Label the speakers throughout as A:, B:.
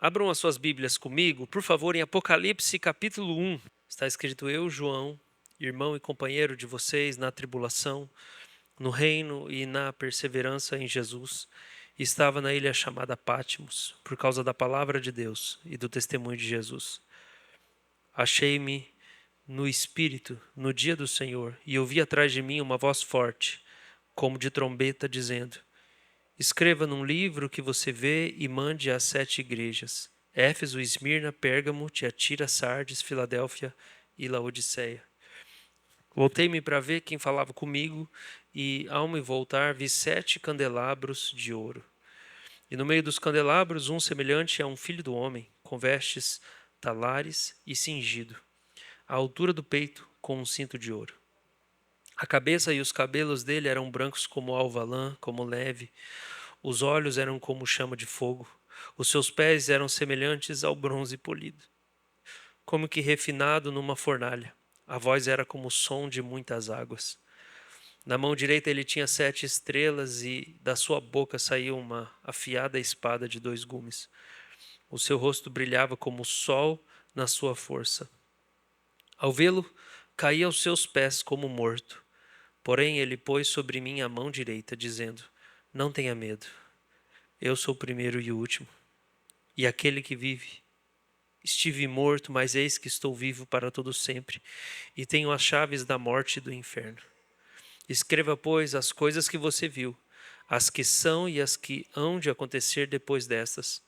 A: Abram as suas Bíblias comigo, por favor, em Apocalipse capítulo 1. Está escrito: Eu, João, irmão e companheiro de vocês na tribulação, no reino e na perseverança em Jesus, estava na ilha chamada Patmos, por causa da palavra de Deus e do testemunho de Jesus. Achei-me no Espírito no dia do Senhor, e ouvi atrás de mim uma voz forte, como de trombeta, dizendo: Escreva num livro o que você vê e mande às 7 igrejas: Éfeso, Esmirna, Pérgamo, Tiatira, Sardes, Filadélfia e Laodiceia. Voltei-me para ver quem falava comigo, e ao me voltar vi 7 candelabros de ouro. E no meio dos candelabros um semelhante a um filho do homem, com vestes talares e cingido, à altura do peito, com um cinto de ouro. A cabeça e os cabelos dele eram brancos como alva lã, como neve. Os olhos eram como chama de fogo. Os seus pés eram semelhantes ao bronze polido, como que refinado numa fornalha. A voz era como o som de muitas águas. Na mão direita ele tinha 7 estrelas e da sua boca saía uma afiada espada de 2 gumes. O seu rosto brilhava como o sol na sua força. Ao vê-lo, caí aos seus pés como morto. Porém ele pôs sobre mim a mão direita, dizendo: Não tenha medo. Eu sou o primeiro e o último, e aquele que vive. Estive morto, mas eis que estou vivo para todo sempre, e tenho as chaves da morte e do inferno. Escreva, pois, as coisas que você viu, as que são e as que hão de acontecer depois destas.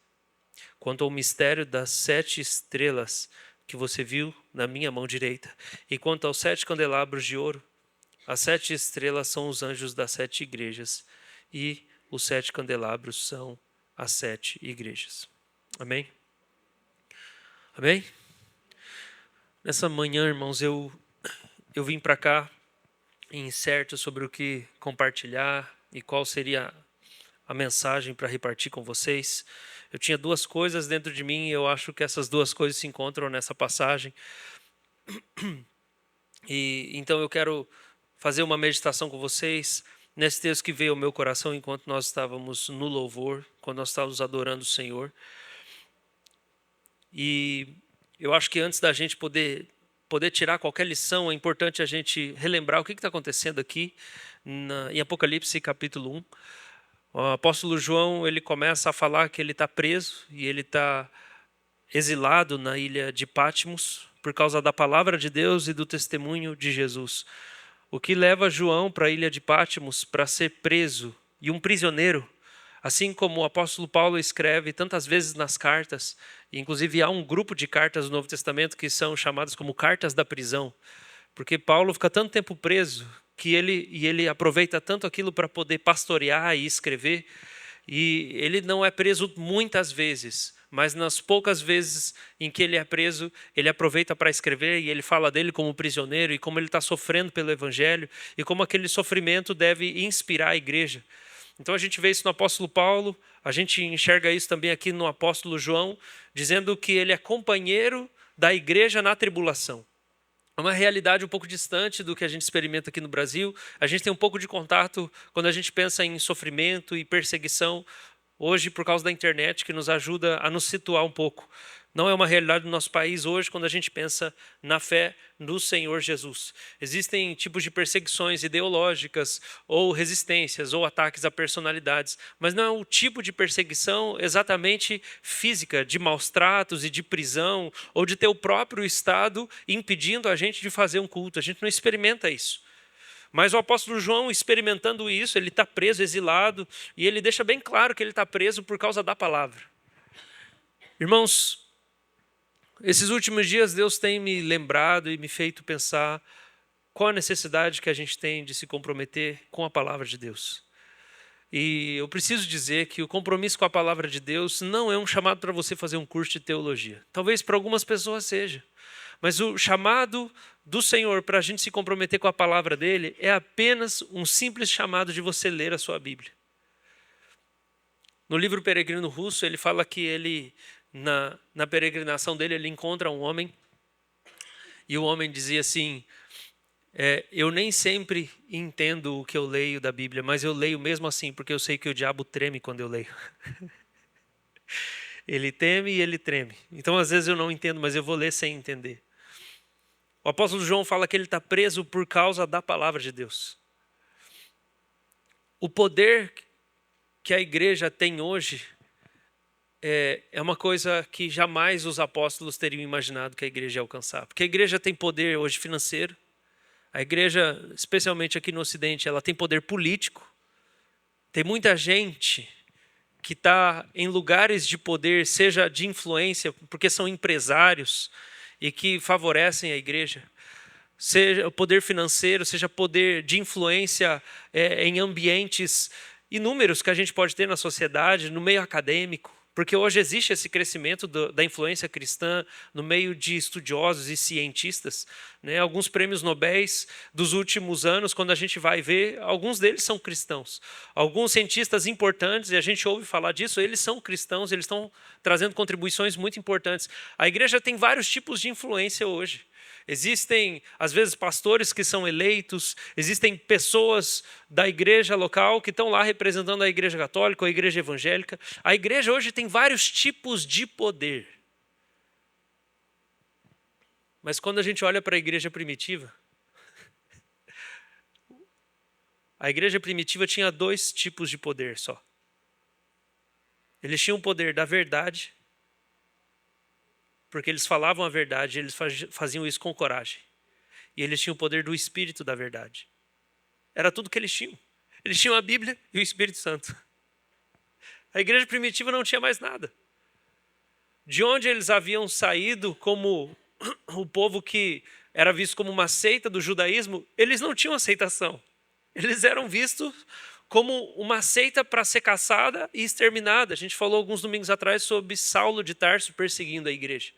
A: Quanto ao mistério das 7 estrelas que você viu na minha mão direita, e quanto aos 7 candelabros de ouro, as 7 estrelas são os anjos das 7 igrejas, e os 7 candelabros são as 7 igrejas. Amém? Amém? Nessa manhã, irmãos, eu vim para cá incerto sobre o que compartilhar e qual seria a mensagem para repartir com vocês. Eu tinha 2 coisas dentro de mim e eu acho que essas 2 coisas se encontram nessa passagem. E então eu quero fazer uma meditação com vocês nesse texto que veio ao meu coração enquanto nós estávamos no louvor, quando nós estávamos adorando o Senhor. E eu acho que antes da gente poder tirar qualquer lição, é importante a gente relembrar o que está acontecendo aqui em Apocalipse capítulo 1. O apóstolo João, ele começa a falar que ele está preso e ele está exilado na ilha de Patmos por causa da palavra de Deus e do testemunho de Jesus. O que leva João para a ilha de Patmos para ser preso e um prisioneiro, assim como o apóstolo Paulo escreve tantas vezes nas cartas, e inclusive há um grupo de cartas do Novo Testamento que são chamadas como cartas da prisão, porque Paulo fica tanto tempo preso que ele aproveita tanto aquilo para poder pastorear e escrever, e ele não é preso muitas vezes, mas nas poucas vezes em que ele é preso, ele aproveita para escrever e ele fala dele como prisioneiro e como ele está sofrendo pelo Evangelho e como aquele sofrimento deve inspirar a igreja. Então a gente vê isso no apóstolo Paulo, a gente enxerga isso também aqui no apóstolo João, dizendo que ele é companheiro da igreja na tribulação. É uma realidade um pouco distante do que a gente experimenta aqui no Brasil. A gente tem um pouco de contato quando a gente pensa em sofrimento e perseguição, hoje por causa da internet, que nos ajuda a nos situar um pouco. Não é uma realidade do nosso país hoje quando a gente pensa na fé no Senhor Jesus. Existem tipos de perseguições ideológicas, ou resistências, ou ataques a personalidades, mas não é o tipo de perseguição exatamente física, de maus tratos e de prisão, ou de ter o próprio Estado impedindo a gente de fazer um culto. A gente não experimenta isso. Mas o apóstolo João, experimentando isso, ele está preso, exilado, e ele deixa bem claro que ele está preso por causa da palavra. Irmãos, esses últimos dias Deus tem me lembrado e me feito pensar qual a necessidade que a gente tem de se comprometer com a palavra de Deus. E eu preciso dizer que o compromisso com a palavra de Deus não é um chamado para você fazer um curso de teologia. Talvez para algumas pessoas seja. Mas o chamado do Senhor para a gente se comprometer com a palavra dele é apenas um simples chamado de você ler a sua Bíblia. No livro Peregrino Russo, ele fala que ele, na peregrinação dele, ele encontra um homem e o homem dizia assim: eu nem sempre entendo o que eu leio da Bíblia, mas eu leio mesmo assim, porque eu sei que o diabo treme quando eu leio. Ele teme e ele treme. Então, às vezes eu não entendo, mas eu vou ler sem entender. O apóstolo João fala que ele está preso por causa da palavra de Deus. O poder que a igreja tem hoje é uma coisa que jamais os apóstolos teriam imaginado que a igreja ia alcançar. Porque a igreja tem poder hoje financeiro. A igreja, especialmente aqui no Ocidente, ela tem poder político. Tem muita gente que está em lugares de poder, seja de influência, porque são empresários e que favorecem a igreja. Seja o poder financeiro, seja poder de influência em ambientes inúmeros que a gente pode ter na sociedade, no meio acadêmico. Porque hoje existe esse crescimento da influência cristã no meio de estudiosos e cientistas. Né? Alguns prêmios Nobéis dos últimos anos, quando a gente vai ver, alguns deles são cristãos. Alguns cientistas importantes, e a gente ouve falar disso, eles são cristãos, eles estão trazendo contribuições muito importantes. A igreja tem vários tipos de influência hoje. Existem, às vezes, pastores que são eleitos, existem pessoas da igreja local que estão lá representando a igreja católica ou a igreja evangélica. A igreja hoje tem vários tipos de poder. Mas quando a gente olha para a igreja primitiva, a igreja primitiva tinha 2 tipos de poder só. Eles tinham o poder da verdade, porque eles falavam a verdade, eles faziam isso com coragem. E eles tinham o poder do Espírito da verdade. Era tudo que eles tinham. Eles tinham a Bíblia e o Espírito Santo. A igreja primitiva não tinha mais nada. De onde eles haviam saído como o povo que era visto como uma seita do judaísmo, eles não tinham aceitação. Eles eram vistos como uma seita para ser caçada e exterminada. A gente falou alguns domingos atrás sobre Saulo de Tarso perseguindo a igreja.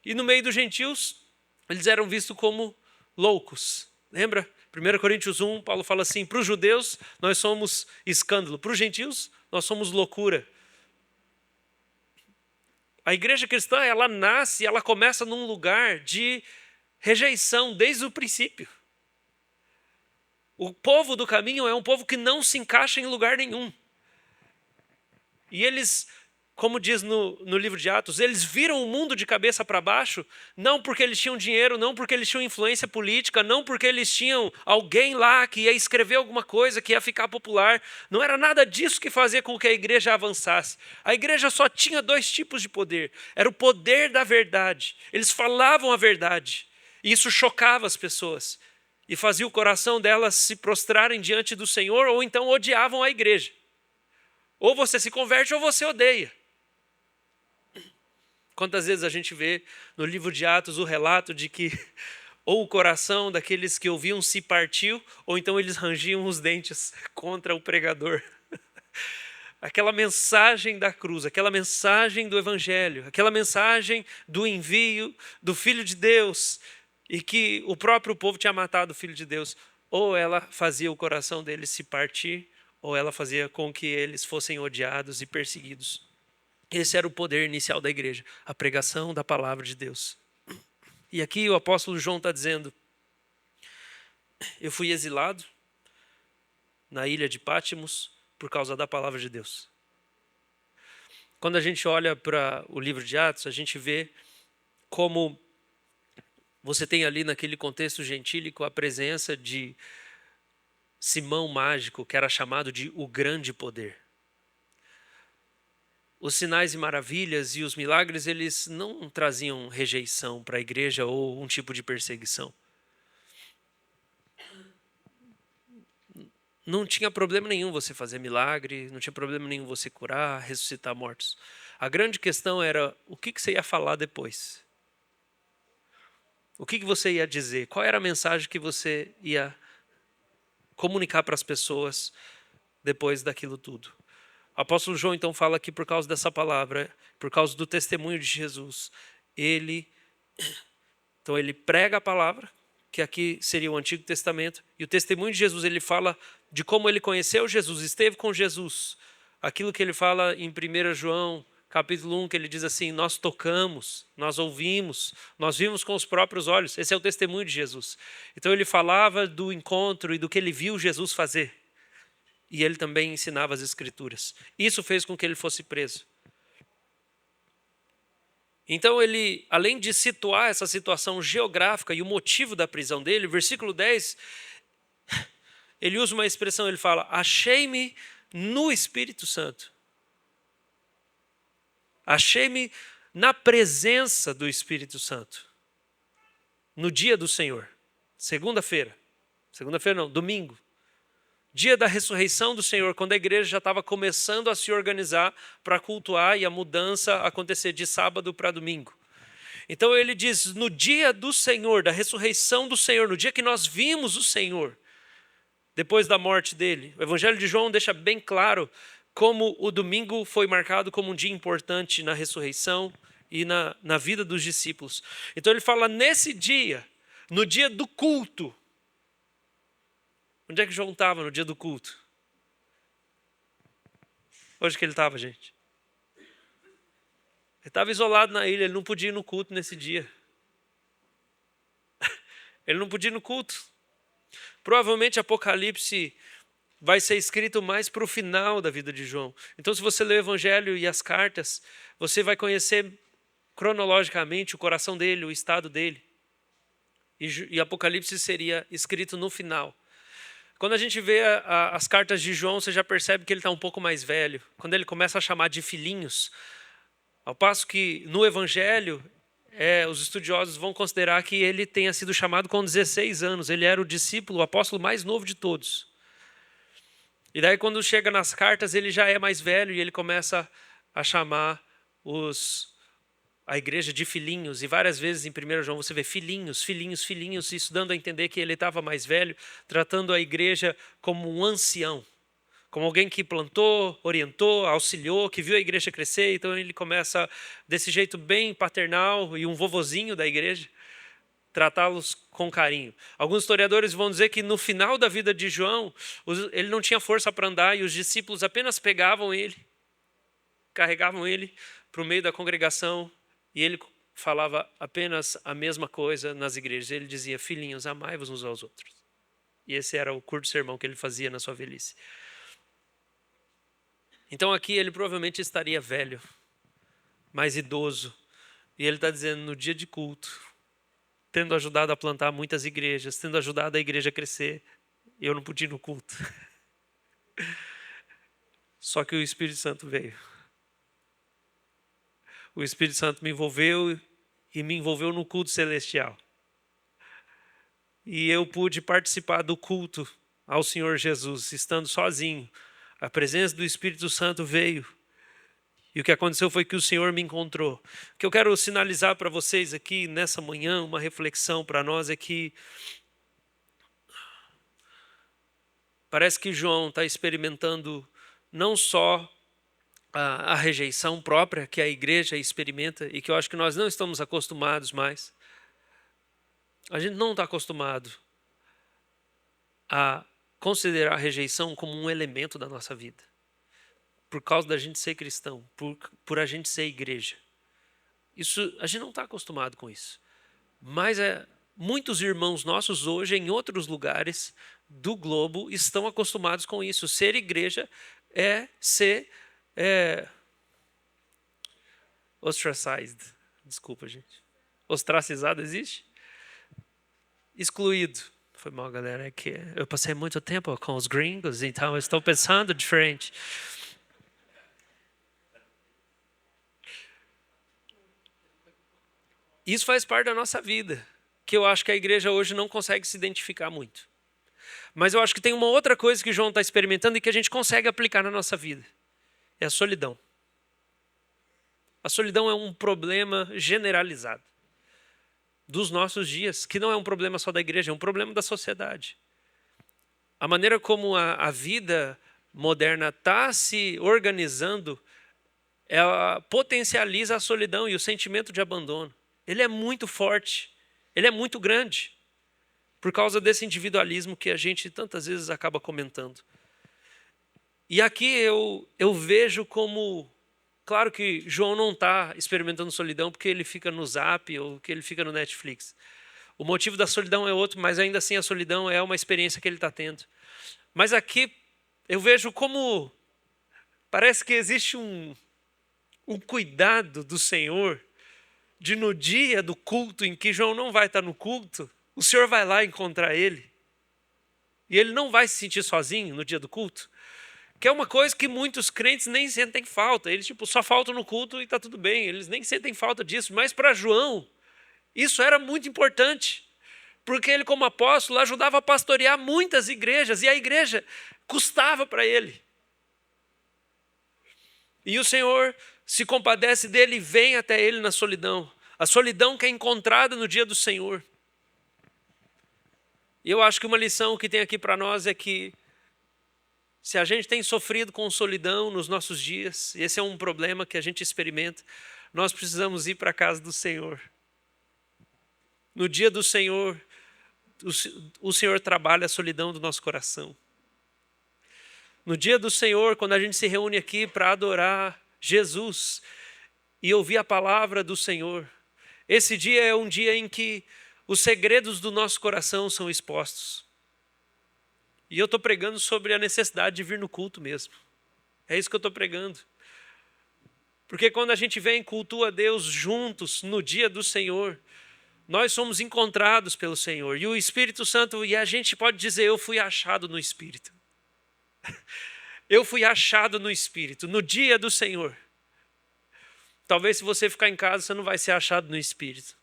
A: E no meio dos gentios, eles eram vistos como loucos. Lembra? 1 Coríntios 1, Paulo fala assim, para os judeus nós somos escândalo, para os gentios nós somos loucura. A igreja cristã, ela nasce, ela começa num lugar de rejeição desde o princípio. O povo do caminho é um povo que não se encaixa em lugar nenhum. E eles, como diz no livro de Atos, eles viram o mundo de cabeça para baixo, não porque eles tinham dinheiro, não porque eles tinham influência política, não porque eles tinham alguém lá que ia escrever alguma coisa, que ia ficar popular. Não era nada disso que fazia com que a igreja avançasse. A igreja só tinha 2 tipos de poder. Era o poder da verdade. Eles falavam a verdade. E isso chocava as pessoas. E fazia o coração delas se prostrarem diante do Senhor, ou então odiavam a igreja. Ou você se converte ou você odeia. Quantas vezes a gente vê no livro de Atos o relato de que ou o coração daqueles que ouviam se partiu, ou então eles rangiam os dentes contra o pregador. Aquela mensagem da cruz, aquela mensagem do evangelho, aquela mensagem do envio do Filho de Deus, e que o próprio povo tinha matado o Filho de Deus, ou ela fazia o coração deles se partir, ou ela fazia com que eles fossem odiados e perseguidos. Esse era o poder inicial da igreja, a pregação da palavra de Deus. E aqui o apóstolo João está dizendo, eu fui exilado na ilha de Pátimos por causa da palavra de Deus. Quando a gente olha para o livro de Atos, a gente vê como você tem ali naquele contexto gentílico a presença de Simão Mágico, que era chamado de o grande poder. Os sinais e maravilhas e os milagres, eles não traziam rejeição para a igreja ou um tipo de perseguição. Não tinha problema nenhum você fazer milagre, não tinha problema nenhum você curar, ressuscitar mortos. A grande questão era o que você ia falar depois. O que você ia dizer? Qual era a mensagem que você ia comunicar para as pessoas depois daquilo tudo? O apóstolo João então fala que por causa dessa palavra, por causa do testemunho de Jesus, ele prega a palavra, que aqui seria o Antigo Testamento, e o testemunho de Jesus, ele fala de como ele conheceu Jesus, esteve com Jesus. Aquilo que ele fala em 1 João, capítulo 1, que ele diz assim, nós tocamos, nós ouvimos, nós vimos com os próprios olhos. Esse é o testemunho de Jesus. Então ele falava do encontro e do que ele viu Jesus fazer. E ele também ensinava as Escrituras. Isso fez com que ele fosse preso. Então ele, além de situar essa situação geográfica e o motivo da prisão dele, versículo 10, ele usa uma expressão, ele fala: achei-me no Espírito Santo. Achei-me na presença do Espírito Santo. No dia do Senhor. Segunda-feira. Segunda-feira não, domingo. Dia da ressurreição do Senhor, quando a igreja já estava começando a se organizar para cultuar e a mudança acontecer de sábado para domingo. Então ele diz, no dia do Senhor, da ressurreição do Senhor, no dia que nós vimos o Senhor, depois da morte dele. O Evangelho de João deixa bem claro como o domingo foi marcado como um dia importante na ressurreição e na vida dos discípulos. Então ele fala nesse dia, no dia do culto. Onde é que João estava no dia do culto? Onde que ele estava, gente? Ele estava isolado na ilha, ele não podia ir no culto nesse dia. Ele não podia ir no culto. Provavelmente Apocalipse vai ser escrito mais para o final da vida de João. Então, se você ler o Evangelho e as cartas, você vai conhecer cronologicamente o coração dele, o estado dele. E Apocalipse seria escrito no final. Quando a gente vê as cartas de João, você já percebe que ele está um pouco mais velho. Quando ele começa a chamar de filhinhos. Ao passo que no Evangelho, os estudiosos vão considerar que ele tenha sido chamado com 16 anos. Ele era o discípulo, o apóstolo mais novo de todos. E daí quando chega nas cartas, ele já é mais velho e ele começa a chamar a igreja de filhinhos. E várias vezes em 1 João você vê filhinhos, filhinhos, filhinhos, isso dando a entender que ele estava mais velho, tratando a igreja como um ancião, como alguém que plantou, orientou, auxiliou, que viu a igreja crescer. Então ele começa desse jeito bem paternal e um vovozinho da igreja, tratá-los com carinho. Alguns historiadores vão dizer que no final da vida de João, ele não tinha força para andar e os discípulos apenas pegavam ele, carregavam ele para o meio da congregação e ele falava apenas a mesma coisa nas igrejas. Ele dizia, filhinhos, amai-vos uns aos outros. E esse era o curto sermão que ele fazia na sua velhice. Então aqui ele provavelmente estaria velho, mais idoso. E ele está dizendo, no dia de culto, tendo ajudado a plantar muitas igrejas, tendo ajudado a igreja a crescer, eu não pude ir no culto. Só que o Espírito Santo veio. O Espírito Santo me envolveu e me envolveu no culto celestial. E eu pude participar do culto ao Senhor Jesus, estando sozinho. A presença do Espírito Santo veio. E o que aconteceu foi que o Senhor me encontrou. O que eu quero sinalizar para vocês aqui nessa manhã, uma reflexão para nós é que parece que João está experimentando não só a rejeição própria que a igreja experimenta e que eu acho que nós não estamos acostumados mais. A gente não está acostumado a considerar a rejeição como um elemento da nossa vida. Por causa da gente ser cristão, por a gente ser igreja. Isso, a gente não está acostumado com isso. Mas muitos irmãos nossos hoje, em outros lugares do globo, estão acostumados com isso. Ser igreja é ser ostracized. Desculpa, gente. Ostracizado existe? Excluído. Foi mal, galera. É que eu passei muito tempo com os gringos, então eu estou pensando diferente. Isso faz parte da nossa vida, que eu acho que a igreja hoje não consegue se identificar muito. Mas eu acho que tem uma outra coisa que João está experimentando e que a gente consegue aplicar na nossa vida. É a solidão. A solidão é um problema generalizado dos nossos dias, que não é um problema só da igreja, é um problema da sociedade. A maneira como a vida moderna está se organizando, ela potencializa a solidão e o sentimento de abandono. Ele é muito forte, ele é muito grande, por causa desse individualismo que a gente tantas vezes acaba comentando. E aqui eu vejo como, claro que João não está experimentando solidão porque ele fica no Zap ou que ele fica no Netflix. O motivo da solidão é outro, mas ainda assim a solidão é uma experiência que ele está tendo. Mas aqui eu vejo como parece que existe um cuidado do Senhor de no dia do culto em que João não vai estar no culto, o Senhor vai lá encontrar ele. E ele não vai se sentir sozinho no dia do culto. Que é uma coisa que muitos crentes nem sentem falta. Eles só faltam no culto e está tudo bem. Eles nem sentem falta disso. Mas para João, isso era muito importante. Porque ele, como apóstolo, ajudava a pastorear muitas igrejas. E a igreja custava para ele. E o Senhor se compadece dele e vem até ele na solidão. A solidão que é encontrada no dia do Senhor. E eu acho que uma lição que tem aqui para nós é que se a gente tem sofrido com solidão nos nossos dias, e esse é um problema que a gente experimenta, nós precisamos ir para a casa do Senhor. No dia do Senhor, o Senhor trabalha a solidão do nosso coração. No dia do Senhor, quando a gente se reúne aqui para adorar Jesus e ouvir a palavra do Senhor, esse dia é um dia em que os segredos do nosso coração são expostos. E eu estou pregando sobre a necessidade de vir no culto mesmo. É isso que eu estou pregando. Porque quando a gente vem e cultua a Deus juntos no dia do Senhor, nós somos encontrados pelo Senhor. E o Espírito Santo, e a gente pode dizer, eu fui achado no Espírito. Eu fui achado no Espírito, no dia do Senhor. Talvez se você ficar em casa, você não vai ser achado no Espírito.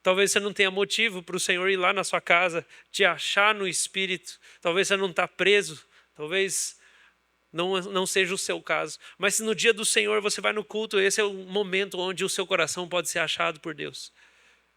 A: Talvez você não tenha motivo para o Senhor ir lá na sua casa, te achar no Espírito. Talvez você não está preso. Talvez não seja o seu caso. Mas se no dia do Senhor você vai no culto, esse é o momento onde o seu coração pode ser achado por Deus.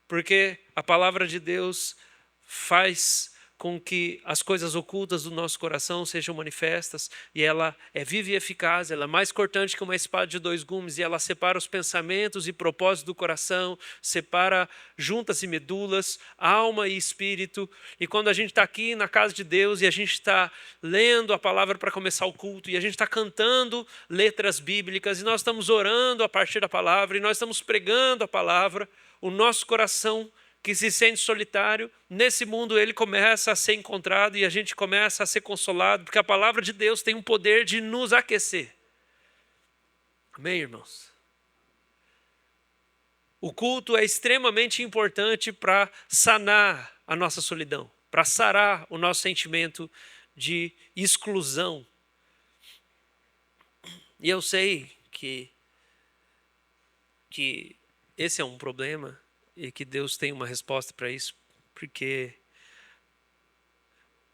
A: Porque a palavra de Deus faz com que as coisas ocultas do nosso coração sejam manifestas, e ela é viva e eficaz, ela é mais cortante que uma espada de 2 gumes, e ela separa os pensamentos e propósitos do coração, separa juntas e medulas, alma e espírito. E quando a gente está aqui na casa de Deus e a gente está lendo a palavra para começar o culto, e a gente está cantando letras bíblicas, e nós estamos orando a partir da palavra, e nós estamos pregando a palavra, o nosso coração que se sente solitário, nesse mundo ele começa a ser encontrado e a gente começa a ser consolado, porque a palavra de Deus tem um poder de nos aquecer. Amém, irmãos? O culto é extremamente importante para sanar a nossa solidão, para sarar o nosso sentimento de exclusão. E eu sei que esse é um problema, e que Deus tem uma resposta para isso, porque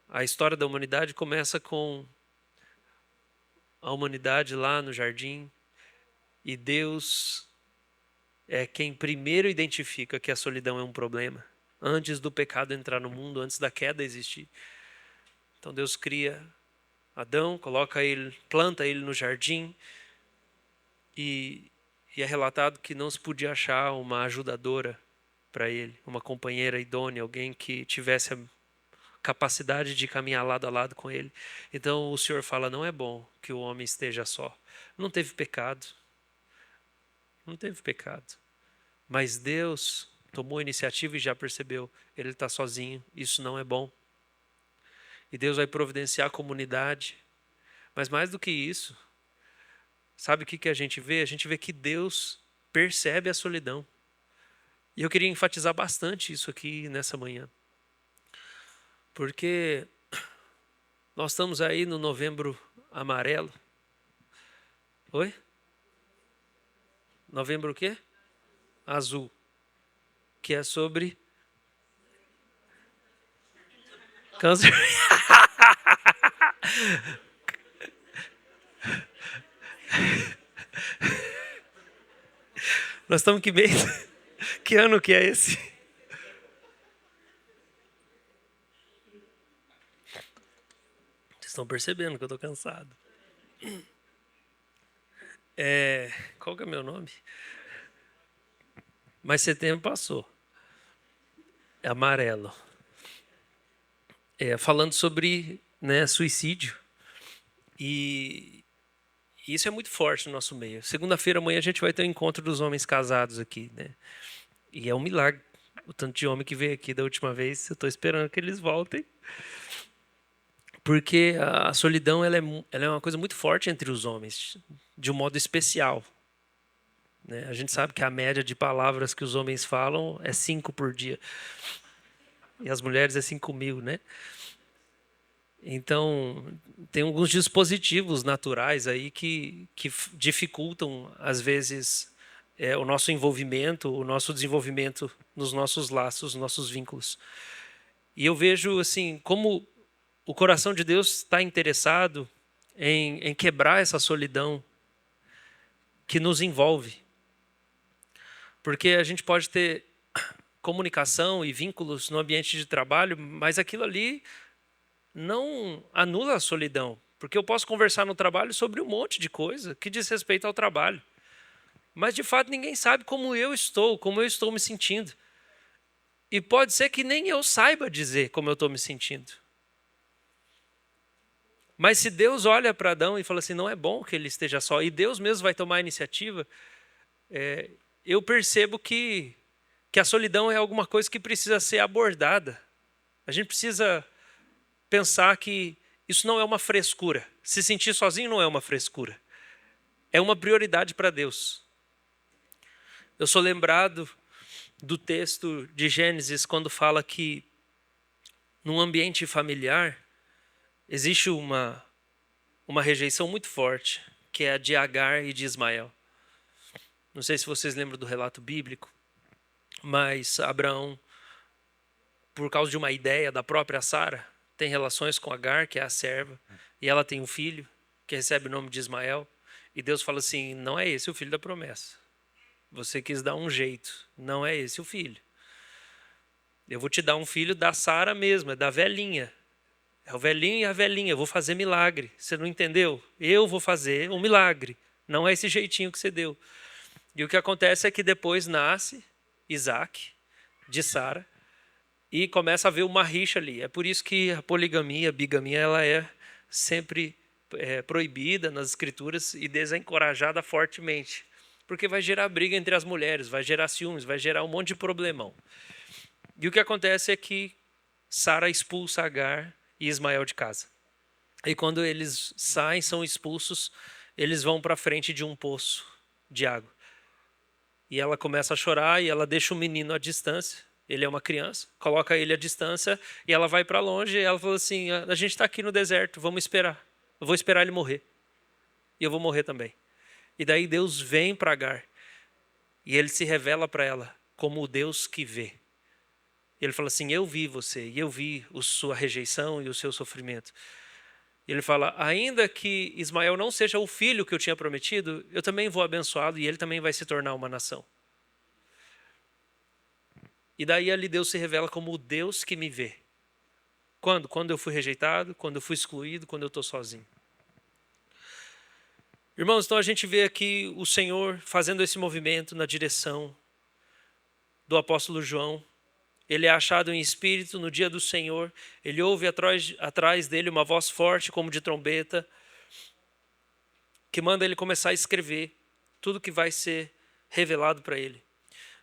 A: a história da humanidade começa com a humanidade lá no jardim, e Deus é quem primeiro identifica que a solidão é um problema, antes do pecado entrar no mundo, antes da queda existir. Então Deus cria Adão, planta ele no jardim, e é relatado que não se podia achar uma ajudadora para ele, uma companheira idônea, alguém que tivesse a capacidade de caminhar lado a lado com ele. Então o Senhor fala, não é bom que o homem esteja só. Não teve pecado. Não teve pecado. Mas Deus tomou a iniciativa e já percebeu, ele está sozinho, isso não é bom. E Deus vai providenciar a comunidade. Mas mais do que isso, sabe o que a gente vê? A gente vê que Deus percebe a solidão. E eu queria enfatizar bastante isso aqui nessa manhã. Porque nós estamos aí no Novembro Amarelo. Oi? Novembro o quê? Azul. Que é sobre câncer. Nós estamos que mês? Que ano que é esse? Vocês estão percebendo que eu estou cansado. Qual que é o meu nome? Mas setembro passou. É amarelo. Falando sobre suicídio. E isso é muito forte no nosso meio. Segunda-feira, amanhã, a gente vai ter o encontro dos homens casados aqui, né? E é um milagre. O tanto de homem que veio aqui da última vez, eu estou esperando que eles voltem. Porque a solidão ela é uma coisa muito forte entre os homens, de um modo especial. né? A gente sabe que a média de palavras que os homens falam é 5 por dia. E as mulheres é 5.000, né? Então, tem alguns dispositivos naturais aí que dificultam, às vezes, o nosso envolvimento, o nosso desenvolvimento nos nossos laços, nos nossos vínculos. E eu vejo, assim, como o coração de Deus está interessado em quebrar essa solidão que nos envolve. Porque a gente pode ter comunicação e vínculos no ambiente de trabalho, mas aquilo ali não anula a solidão. Porque eu posso conversar no trabalho sobre um monte de coisa que diz respeito ao trabalho. Mas, de fato, ninguém sabe como eu estou me sentindo. E pode ser que nem eu saiba dizer como eu estou me sentindo. Mas se Deus olha para Adão e fala assim, não é bom que ele esteja só, e Deus mesmo vai tomar a iniciativa, eu percebo que a solidão é alguma coisa que precisa ser abordada. A gente precisa pensar que isso não é uma frescura. Se sentir sozinho não é uma frescura. É uma prioridade para Deus. Eu sou lembrado do texto de Gênesis quando fala que num ambiente familiar existe uma rejeição muito forte, que é a de Agar e de Ismael. Não sei se vocês lembram do relato bíblico, mas Abraão, por causa de uma ideia da própria Sara, tem relações com Agar, que é a serva, e ela tem um filho que recebe o nome de Ismael, e Deus fala assim, não é esse o filho da promessa. Você quis dar um jeito, não é esse o filho. Eu vou te dar um filho da Sara mesmo, é da velhinha. É o velhinho e a velhinha, eu vou fazer milagre. Você não entendeu? Eu vou fazer um milagre. Não é esse jeitinho que você deu. E o que acontece é que depois nasce Isaac, de Sara, e começa a haver uma rixa ali. É por isso que a poligamia, a bigamia, ela é sempre proibida nas escrituras e desencorajada fortemente. Porque vai gerar briga entre as mulheres, vai gerar ciúmes, vai gerar um monte de problemão. E o que acontece é que Sara expulsa Agar e Ismael de casa. E quando eles saem, são expulsos, eles vão para frente de um poço de água. E ela começa a chorar e ela deixa o menino à distância. Ele é uma criança, coloca ele à distância e ela vai para longe e ela fala assim, a gente está aqui no deserto, vamos esperar. Eu vou esperar ele morrer. E eu vou morrer também. E daí Deus vem para Agar e ele se revela para ela como o Deus que vê. Ele fala assim, eu vi você e eu vi a sua rejeição e o seu sofrimento. Ele fala, ainda que Ismael não seja o filho que eu tinha prometido, eu também vou abençoá-lo e ele também vai se tornar uma nação. E daí ali Deus se revela como o Deus que me vê. Quando? Quando eu fui rejeitado, quando eu fui excluído, quando eu estou sozinho. Irmãos, então a gente vê aqui o Senhor fazendo esse movimento na direção do apóstolo João. Ele é achado em espírito no dia do Senhor. Ele ouve atrás dele uma voz forte como de trombeta, que manda ele começar a escrever tudo que vai ser revelado para ele.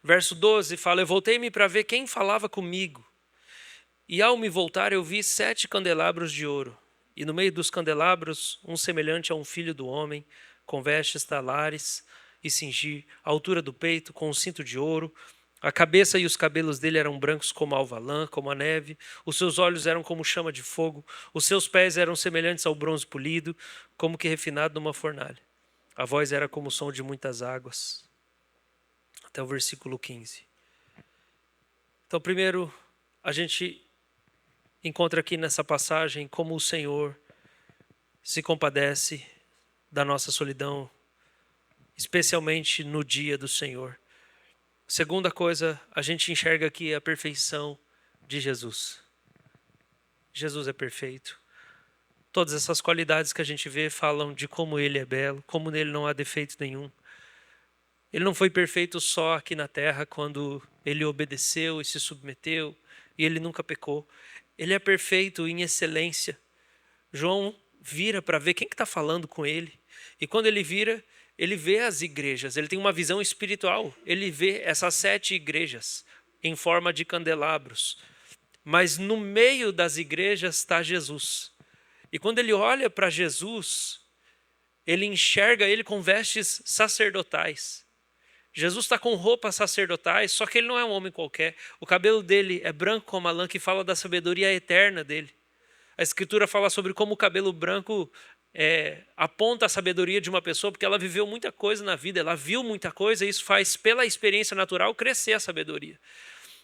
A: Verso 12 fala, eu voltei-me para ver quem falava comigo. E ao me voltar eu vi 7 candelabros de ouro. E no meio dos candelabros, um semelhante a um filho do homem, com vestes talares e cingir, a altura do peito, com um cinto de ouro. A cabeça e os cabelos dele eram brancos como a alva lã, como a neve. Os seus olhos eram como chama de fogo. Os seus pés eram semelhantes ao bronze polido, como que refinado numa fornalha. A voz era como o som de muitas águas. Até o versículo 15. Então, primeiro, a gente encontra aqui nessa passagem como o Senhor se compadece da nossa solidão, especialmente no dia do Senhor. Segunda coisa, a gente enxerga aqui a perfeição de Jesus. Jesus é perfeito. Todas essas qualidades que a gente vê falam de como ele é belo, como nele não há defeito nenhum. Ele não foi perfeito só aqui na terra quando ele obedeceu e se submeteu e ele nunca pecou. Ele é perfeito em excelência. João vira para ver quem que está falando com ele. E quando ele vira, ele vê as igrejas. Ele tem uma visão espiritual. Ele vê essas 7 igrejas em forma de candelabros. Mas no meio das igrejas está Jesus. E quando ele olha para Jesus, ele enxerga ele com vestes sacerdotais. Jesus está com roupas sacerdotais, só que ele não é um homem qualquer. O cabelo dele é branco como a lã, que fala da sabedoria eterna dele. A Escritura fala sobre como o cabelo branco aponta a sabedoria de uma pessoa, porque ela viveu muita coisa na vida, ela viu muita coisa, e isso faz, pela experiência natural, crescer a sabedoria.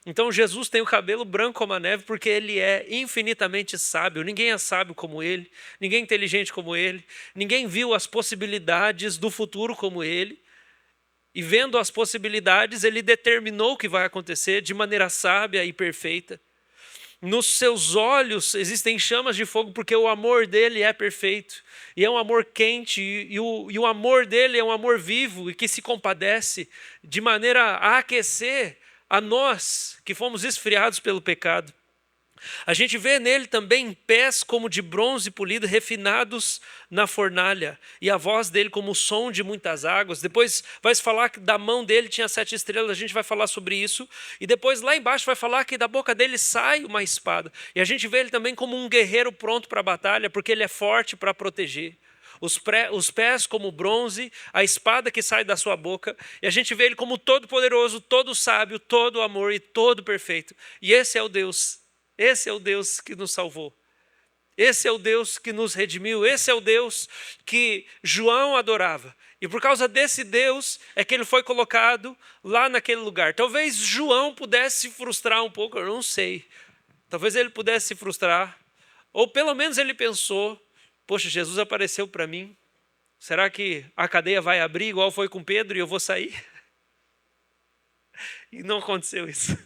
A: Então Jesus tem o cabelo branco como a neve, porque ele é infinitamente sábio. Ninguém é sábio como ele, ninguém é inteligente como ele, ninguém viu as possibilidades do futuro como ele. E vendo as possibilidades, ele determinou o que vai acontecer de maneira sábia e perfeita. Nos seus olhos existem chamas de fogo, porque o amor dele é perfeito. E é um amor quente, e o amor dele é um amor vivo e que se compadece de maneira a aquecer a nós que fomos esfriados pelo pecado. A gente vê nele também pés como de bronze polido, refinados na fornalha, e a voz dele como o som de muitas águas. Depois vai se falar que da mão dele tinha 7 estrelas, a gente vai falar sobre isso. E depois lá embaixo vai falar que da boca dele sai uma espada. E a gente vê ele também como um guerreiro pronto para a batalha, porque ele é forte para proteger. Os pés como bronze, a espada que sai da sua boca. E a gente vê ele como todo poderoso, todo sábio, todo amor e todo perfeito. E esse é o Deus. Esse é o Deus que nos salvou. Esse é o Deus que nos redimiu. Esse é o Deus que João adorava. E por causa desse Deus é que ele foi colocado lá naquele lugar. Talvez João pudesse se frustrar um pouco, eu não sei. Talvez ele pudesse se frustrar. Ou pelo menos ele pensou, poxa, Jesus apareceu para mim. Será que a cadeia vai abrir igual foi com Pedro e eu vou sair? E não aconteceu isso.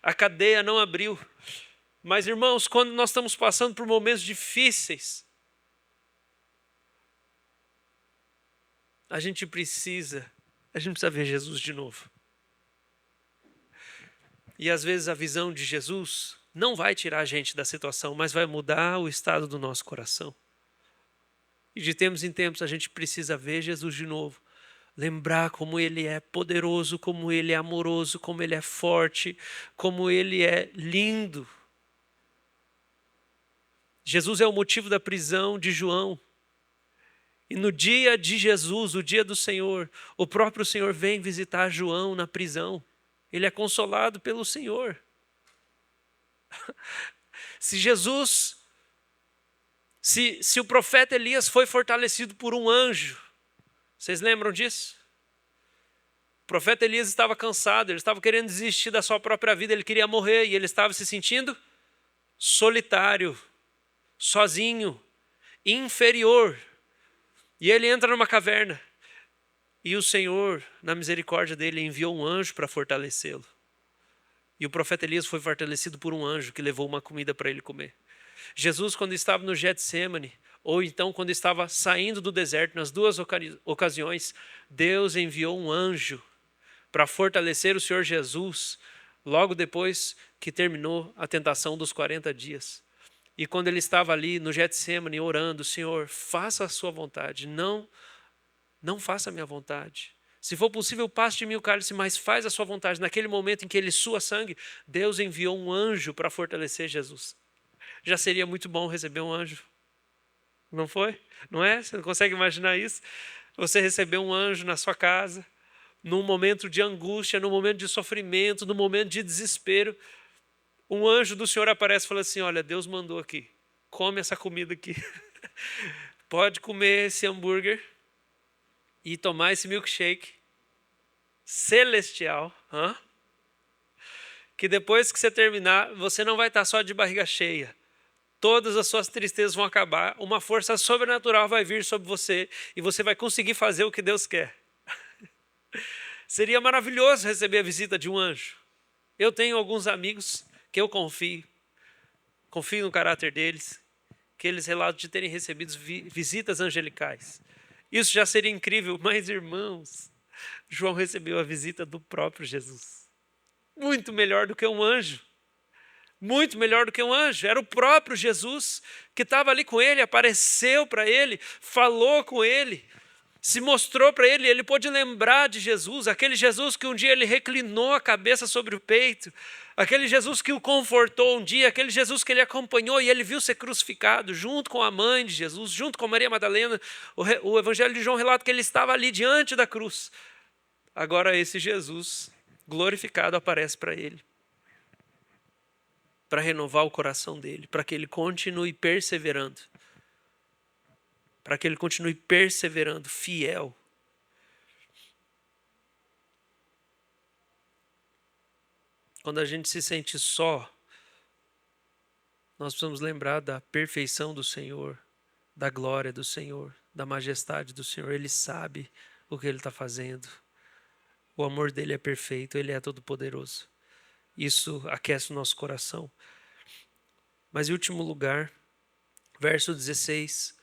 A: A cadeia não abriu. Mas, irmãos, quando nós estamos passando por momentos difíceis, a gente precisa ver Jesus de novo. E às vezes a visão de Jesus não vai tirar a gente da situação, mas vai mudar o estado do nosso coração. E de tempos em tempos a gente precisa ver Jesus de novo. Lembrar como ele é poderoso, como ele é amoroso, como ele é forte, como ele é lindo. Jesus é o motivo da prisão de João. E no dia de Jesus, o dia do Senhor, o próprio Senhor vem visitar João na prisão. Ele é consolado pelo Senhor. Se o profeta Elias foi fortalecido por um anjo, vocês lembram disso? O profeta Elias estava cansado, ele estava querendo desistir da sua própria vida, ele queria morrer e ele estava se sentindo solitário, sozinho, inferior. E ele entra numa caverna e o Senhor, na misericórdia dele, enviou um anjo para fortalecê-lo. E o profeta Elias foi fortalecido por um anjo que levou uma comida para ele comer. Jesus, quando estava no Getsêmani, ou então quando estava saindo do deserto, nas duas ocasiões, Deus enviou um anjo para fortalecer o Senhor Jesus, logo depois que terminou a tentação dos 40 dias. E quando ele estava ali no Getsêmani orando, Senhor, faça a sua vontade, não faça a minha vontade. Se for possível, passe de mim o cálice, mas faz a sua vontade. Naquele momento em que ele sua sangue, Deus enviou um anjo para fortalecer Jesus. Já seria muito bom receber um anjo. Não foi? Não é? Você não consegue imaginar isso? Você receber um anjo na sua casa, num momento de angústia, num momento de sofrimento, num momento de desespero. Um anjo do Senhor aparece e fala assim, olha, Deus mandou aqui, come essa comida aqui. Pode comer esse hambúrguer e tomar esse milkshake celestial. Que depois que você terminar, você não vai estar só de barriga cheia. Todas as suas tristezas vão acabar, uma força sobrenatural vai vir sobre você e você vai conseguir fazer o que Deus quer. Seria maravilhoso receber a visita de um anjo. Eu tenho alguns amigos que eu confio no caráter deles, que eles relatam de terem recebido visitas angelicais. Isso já seria incrível, mas irmãos, João recebeu a visita do próprio Jesus. Muito melhor do que um anjo. Muito melhor do que um anjo. Era o próprio Jesus que estava ali com ele, apareceu para ele, falou com ele, se mostrou para ele. Ele pôde lembrar de Jesus, aquele Jesus que um dia ele reclinou a cabeça sobre o peito, aquele Jesus que o confortou um dia, aquele Jesus que ele acompanhou e ele viu ser crucificado junto com a mãe de Jesus, junto com Maria Madalena. O Evangelho de João relata que ele estava ali diante da cruz, Agora esse Jesus glorificado aparece para ele, para renovar o coração dele, para que ele continue perseverando, fiel. Quando a gente se sente só, nós precisamos lembrar da perfeição do Senhor, da glória do Senhor, da majestade do Senhor. Ele sabe o que ele está fazendo. O amor dele é perfeito, ele é todo-poderoso. Isso aquece o nosso coração. Mas em último lugar, verso 16,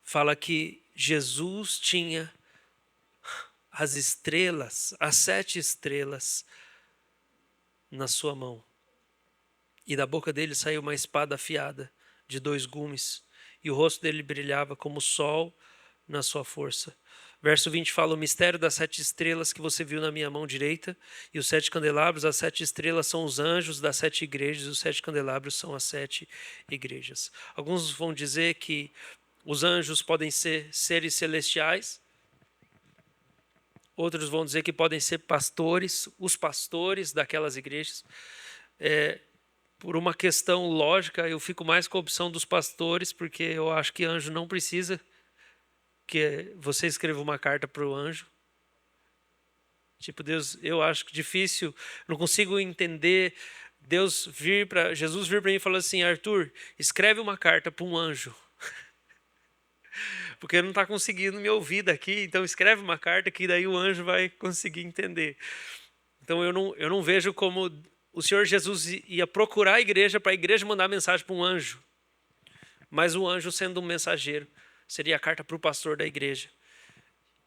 A: fala que Jesus tinha as estrelas, as 7 estrelas na sua mão. E da boca dele saiu uma espada afiada de 2 gumes, e o rosto dele brilhava como o sol na sua força. Verso 20 fala: o mistério das 7 estrelas que você viu na minha mão direita, e os 7 candelabros, as 7 estrelas são os anjos das 7 igrejas, e os 7 candelabros são as 7 igrejas. Alguns vão dizer que os anjos podem ser seres celestiais, outros vão dizer que podem ser pastores, os pastores daquelas igrejas. Por uma questão lógica, eu fico mais com a opção dos pastores, porque eu acho que anjo não precisa que você escreva uma carta para o anjo. Tipo, Deus, eu acho que difícil, não consigo entender Jesus vir para mim e falar assim: Arthur, escreve uma carta para um anjo. Porque ele não está conseguindo me ouvir daqui, então escreve uma carta que daí o anjo vai conseguir entender. Então eu não vejo como o Senhor Jesus ia procurar a igreja para a igreja mandar mensagem para um anjo. Mas o anjo, sendo um mensageiro, seria a carta para o pastor da igreja.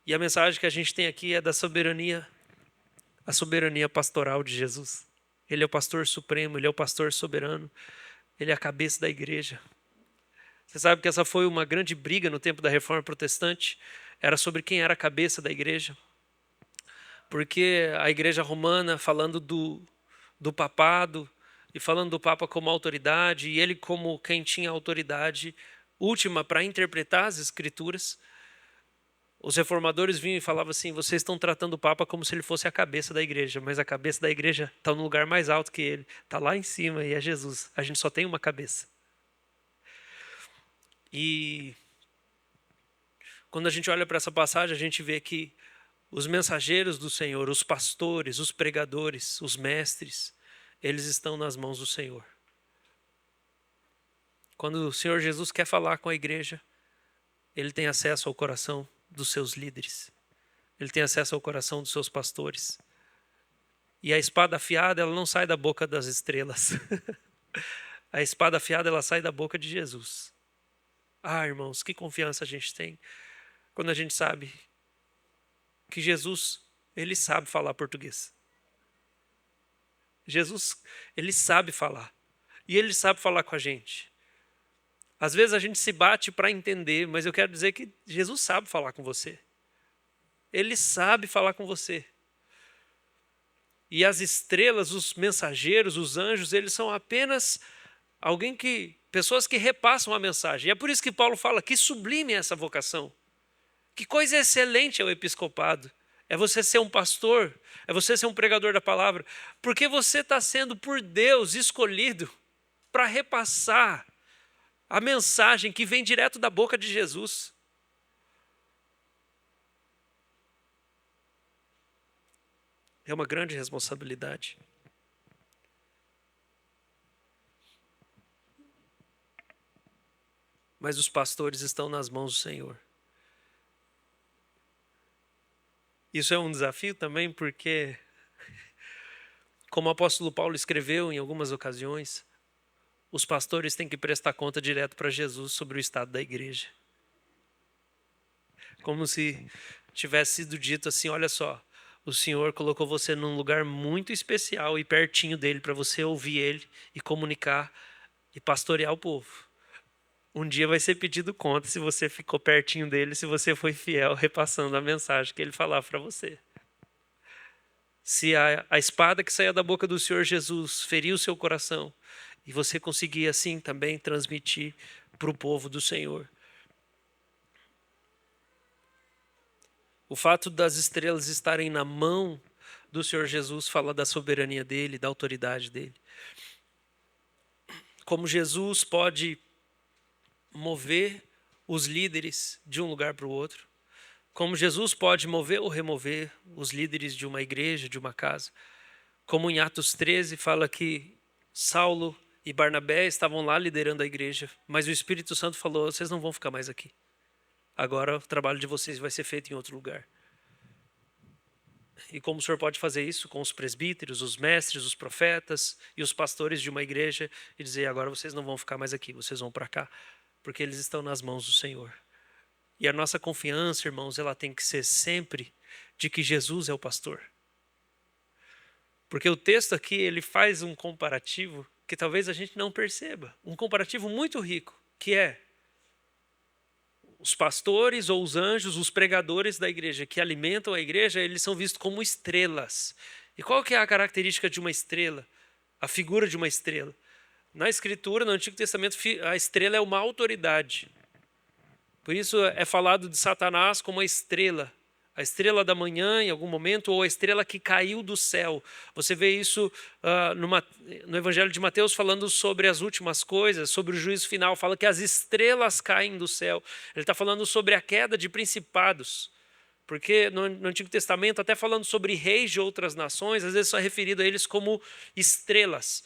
A: E a mensagem que a gente tem aqui é da soberania, a soberania pastoral de Jesus. Ele é o pastor supremo, ele é o pastor soberano, ele é a cabeça da igreja. Você sabe que essa foi uma grande briga no tempo da Reforma Protestante, era sobre quem era a cabeça da igreja. Porque a igreja romana, falando do papado, e falando do Papa como autoridade, e ele como quem tinha autoridade última para interpretar as Escrituras, os reformadores vinham e falavam assim: vocês estão tratando o Papa como se ele fosse a cabeça da igreja, mas a cabeça da igreja está no lugar mais alto que ele, está lá em cima, e é Jesus. A gente só tem uma cabeça. E quando a gente olha para essa passagem, a gente vê que os mensageiros do Senhor, os pastores, os pregadores, os mestres, eles estão nas mãos do Senhor. Quando o Senhor Jesus quer falar com a igreja, ele tem acesso ao coração dos seus líderes. Ele tem acesso ao coração dos seus pastores. E a espada afiada, ela não sai da boca das estrelas. A espada afiada, ela sai da boca de Jesus. Ah, irmãos, que confiança a gente tem quando a gente sabe que Jesus, ele sabe falar português. Jesus, ele sabe falar. E ele sabe falar com a gente. Às vezes a gente se bate para entender, mas eu quero dizer que Jesus sabe falar com você. Ele sabe falar com você. E as estrelas, os mensageiros, os anjos, eles são apenas pessoas que repassam a mensagem. E é por isso que Paulo fala que sublime é essa vocação. Que coisa excelente é o episcopado. É você ser um pastor, é você ser um pregador da palavra, porque você está sendo por Deus escolhido para repassar a mensagem que vem direto da boca de Jesus. É uma grande responsabilidade. Mas os pastores estão nas mãos do Senhor. Isso é um desafio também, porque, como o apóstolo Paulo escreveu em algumas ocasiões, os pastores têm que prestar conta direto para Jesus sobre o estado da igreja. Como se tivesse sido dito assim: olha só, o Senhor colocou você num lugar muito especial e pertinho dele para você ouvir ele e comunicar e pastorear o povo. Um dia vai ser pedido conta se você ficou pertinho dele, se você foi fiel repassando a mensagem que ele falava para você. Se a espada que saía da boca do Senhor Jesus feriu o seu coração, e você conseguia assim também transmitir para o povo do Senhor. O fato das estrelas estarem na mão do Senhor Jesus fala da soberania dele, da autoridade dele. Como Jesus pode mover os líderes de um lugar para o outro. Como Jesus pode mover ou remover os líderes de uma igreja, de uma casa. Como em Atos 13 fala que Saulo e Barnabé estavam lá liderando a igreja, mas o Espírito Santo falou: vocês não vão ficar mais aqui. Agora o trabalho de vocês vai ser feito em outro lugar. E como o Senhor pode fazer isso com os presbíteros, os mestres, os profetas e os pastores de uma igreja e dizer: agora vocês não vão ficar mais aqui, vocês vão para cá, porque eles estão nas mãos do Senhor. E a nossa confiança, irmãos, ela tem que ser sempre de que Jesus é o pastor. Porque o texto aqui, ele faz um comparativo que talvez a gente não perceba. Um comparativo muito rico, que é os pastores ou os anjos, os pregadores da igreja que alimentam a igreja, eles são vistos como estrelas. E qual que é a característica de uma estrela? A figura de uma estrela. Na Escritura, no Antigo Testamento, a estrela é uma autoridade. Por isso é falado de Satanás como a estrela da manhã em algum momento, ou a estrela que caiu do céu. Você vê isso no Evangelho de Mateus falando sobre as últimas coisas, sobre o juízo final, fala que as estrelas caem do céu. Ele está falando sobre a queda de principados, porque no Antigo Testamento, até falando sobre reis de outras nações, às vezes só é referido a eles como estrelas.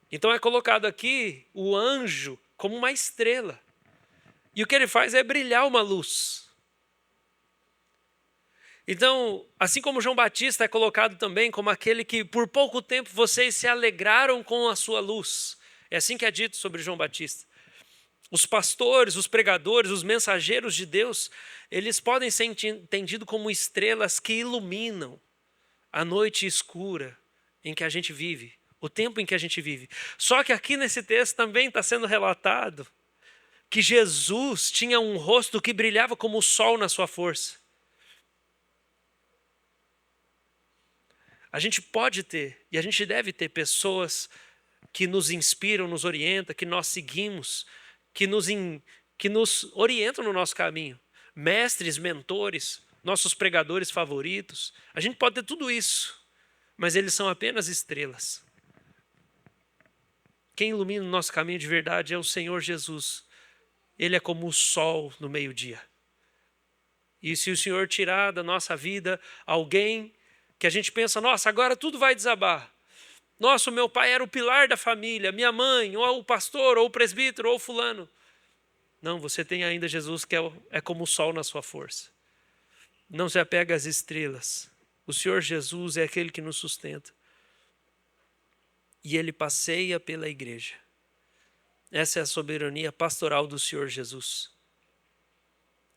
A: Então é colocado aqui o anjo como uma estrela. E o que ele faz é brilhar uma luz. Então, assim como João Batista é colocado também como aquele que por pouco tempo vocês se alegraram com a sua luz. É assim que é dito sobre João Batista. Os pastores, os pregadores, os mensageiros de Deus, eles podem ser entendidos como estrelas que iluminam a noite escura em que a gente vive, o tempo em que a gente vive. Só que aqui nesse texto também está sendo relatado que Jesus tinha um rosto que brilhava como o sol na sua força. A gente pode ter, e a gente deve ter pessoas que nos inspiram, nos orientam, que nós seguimos, que nos orientam no nosso caminho. Mestres, mentores, nossos pregadores favoritos. A gente pode ter tudo isso, mas eles são apenas estrelas. Quem ilumina o nosso caminho de verdade é o Senhor Jesus. Ele é como o sol no meio-dia. E se o Senhor tirar da nossa vida alguém que a gente pensa: nossa, agora tudo vai desabar. Nossa, o meu pai era o pilar da família, minha mãe, ou o pastor, ou o presbítero, ou o fulano. Não, você tem ainda Jesus que é como o sol na sua força. Não se apega às estrelas. O Senhor Jesus é aquele que nos sustenta. E Ele passeia pela igreja. Essa é a soberania pastoral do Senhor Jesus.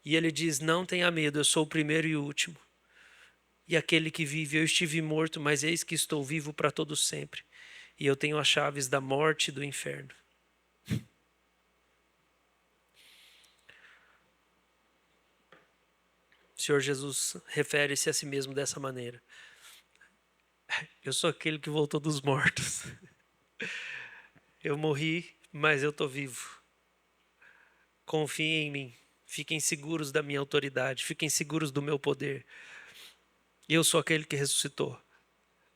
A: E Ele diz: não tenha medo, eu sou o primeiro e o último. E aquele que vive, eu estive morto, mas eis que estou vivo para todo sempre. E eu tenho as chaves da morte e do inferno. O Senhor Jesus refere-se a si mesmo dessa maneira. Eu sou aquele que voltou dos mortos. Eu morri, mas eu estou vivo. Confiem em mim. Fiquem seguros da minha autoridade. Fiquem seguros do meu poder. Eu sou aquele que ressuscitou.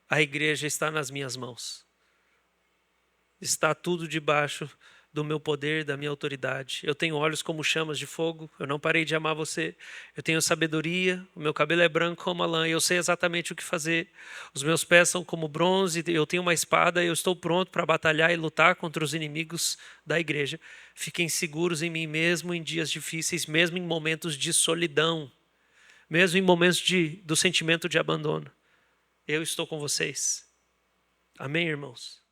A: A igreja está nas minhas mãos. Está tudo debaixo do meu poder, da minha autoridade. Eu tenho olhos como chamas de fogo. Eu não parei de amar você. Eu tenho sabedoria. O meu cabelo é branco como a lã. Eu sei exatamente o que fazer. Os meus pés são como bronze. Eu tenho uma espada. Eu estou pronto para batalhar e lutar contra os inimigos da igreja. Fiquem seguros em mim mesmo em dias difíceis, mesmo em momentos de solidão, mesmo em momentos do sentimento de abandono. Eu estou com vocês. Amém, irmãos?